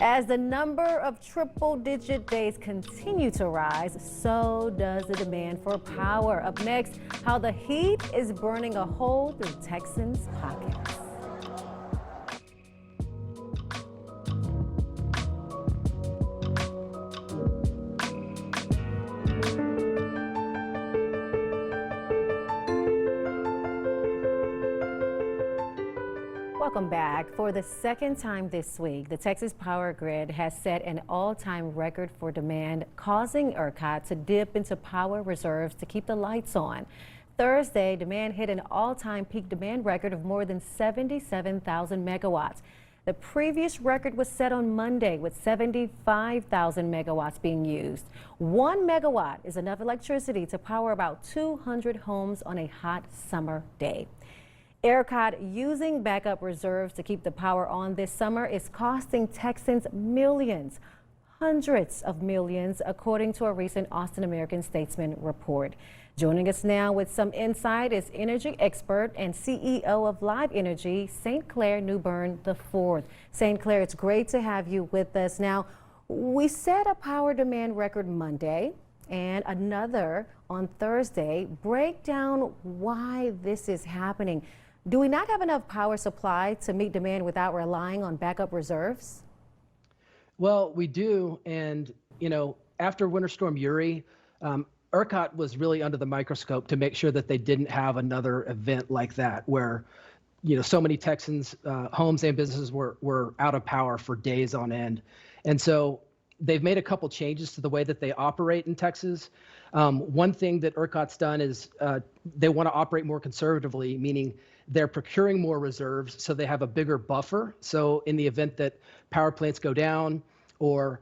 As the number of triple-digit days continue to rise, so does the demand for power. Up next, how the heat is burning a hole through Texans' pockets. Welcome back. For the second time this week, the Texas Power Grid has set an all-time record for demand, causing ERCOT to dip into power reserves to keep the lights on. Thursday, demand hit an all-time peak demand record of more than 77,000 megawatts. The previous record was set on Monday with 75,000 megawatts being used. 1 megawatt is enough electricity to power about 200 homes on a hot summer day. ERCOT using backup reserves to keep the power on this summer is costing Texans millions, hundreds of millions, according to a recent Austin American-Statesman report. Joining us now with some insight is energy expert and CEO of Live Energy, St. Clair Newburn IV. St. Clair, it's great to have you with us. Now, we set a power demand record Monday and another on Thursday. Break down why this is happening. Do we not have enough power supply to meet demand without relying on backup reserves? Well, we do. And, after Winter Storm Uri, ERCOT was really under the microscope to make sure that they didn't have another event like that where, so many Texans, homes and businesses were out of power for days on end. And so they've made a couple changes to the way that they operate in Texas. One thing that ERCOT's done is they want to operate more conservatively, meaning they're procuring more reserves so they have a bigger buffer. So in the event that power plants go down or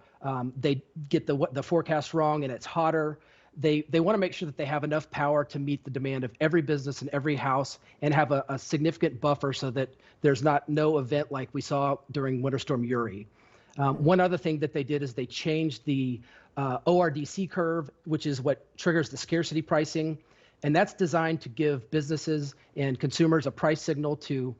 they get the forecast wrong and it's hotter, they want to make sure that they have enough power to meet the demand of every business and every house and have a significant buffer so that there's no event like we saw during Winter Storm Uri. One other thing that they did is they changed the ORDC curve, which is what triggers the scarcity pricing. And that's designed to give businesses and consumers a price signal to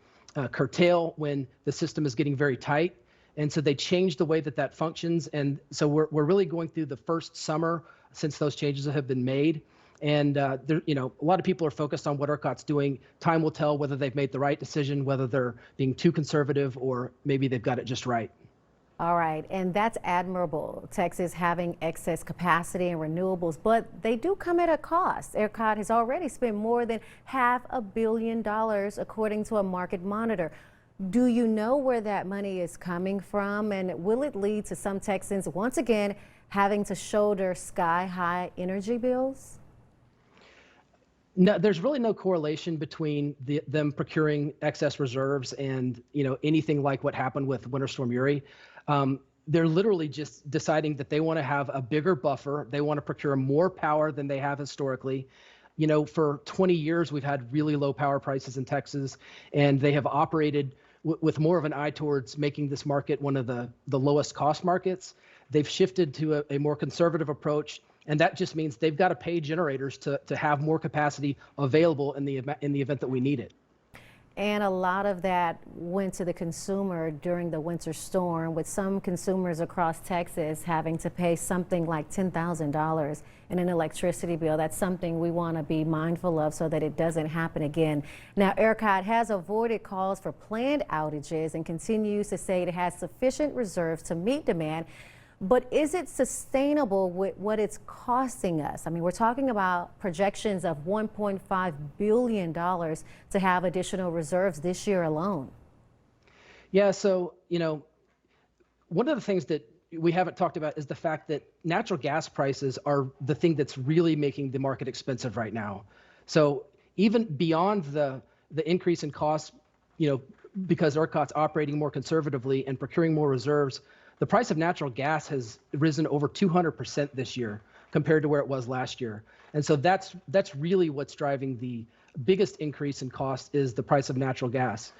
curtail when the system is getting very tight. And so they changed the way that functions. And so we're really going through the first summer since those changes have been made. And a lot of people are focused on what ERCOT's doing. Time will tell whether they've made the right decision, whether they're being too conservative, or maybe they've got it just right. All right, and that's admirable, Texas having excess capacity and renewables, but they do come at a cost. ERCOT has already spent more than $500 million, according to a market monitor. Do you know where that money is coming from, and will it lead to some Texans once again having to shoulder sky-high energy bills? No, there's really no correlation between them procuring excess reserves and anything like what happened with Winter Storm Uri. They're literally just deciding that they want to have a bigger buffer. They want to procure more power than they have historically. For 20 years, we've had really low power prices in Texas, and they have operated with more of an eye towards making this market one of the lowest cost markets. They've shifted to a more conservative approach. And that just means they've got to pay generators to have more capacity available in the event that we need it. And a lot of that went to the consumer during the winter storm, with some consumers across Texas having to pay something like $10,000 in an electricity bill. That's something we want to be mindful of so that it doesn't happen again. Now, ERCOT has avoided calls for planned outages and continues to say it has sufficient reserves to meet demand. But is it sustainable with what it's costing us? I mean, we're talking about projections of $1.5 billion to have additional reserves this year alone. Yeah, so, one of the things that we haven't talked about is the fact that natural gas prices are the thing that's really making the market expensive right now. So even beyond the increase in costs, because ERCOT's operating more conservatively and procuring more reserves, the price of natural gas has risen over 200% this year compared to where it was last year. And so that's really what's driving the biggest increase in cost is the price of natural gas.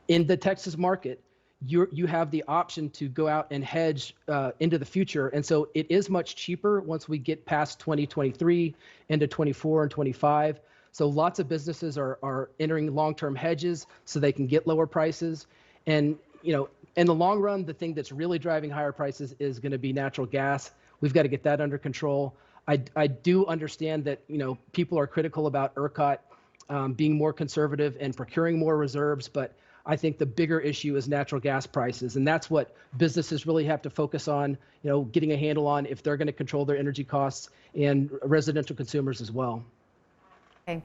In the Texas market, you have the option to go out and hedge into the future. And so it is much cheaper once we get past 2023 into 24 and 25. So lots of businesses are entering long-term hedges so they can get lower prices. And in the long run, the thing that's really driving higher prices is going to be natural gas. We've got to get that under control. I do understand that, people are critical about ERCOT being more conservative and procuring more reserves, but I think the bigger issue is natural gas prices, and that's what businesses really have to focus on, getting a handle on if they're going to control their energy costs, and residential consumers as well. Okay.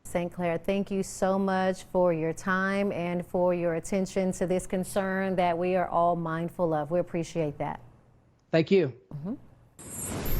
St. Clair, thank you so much for your time and for your attention to this concern that we are all mindful of. We appreciate that. Thank you. Mm-hmm.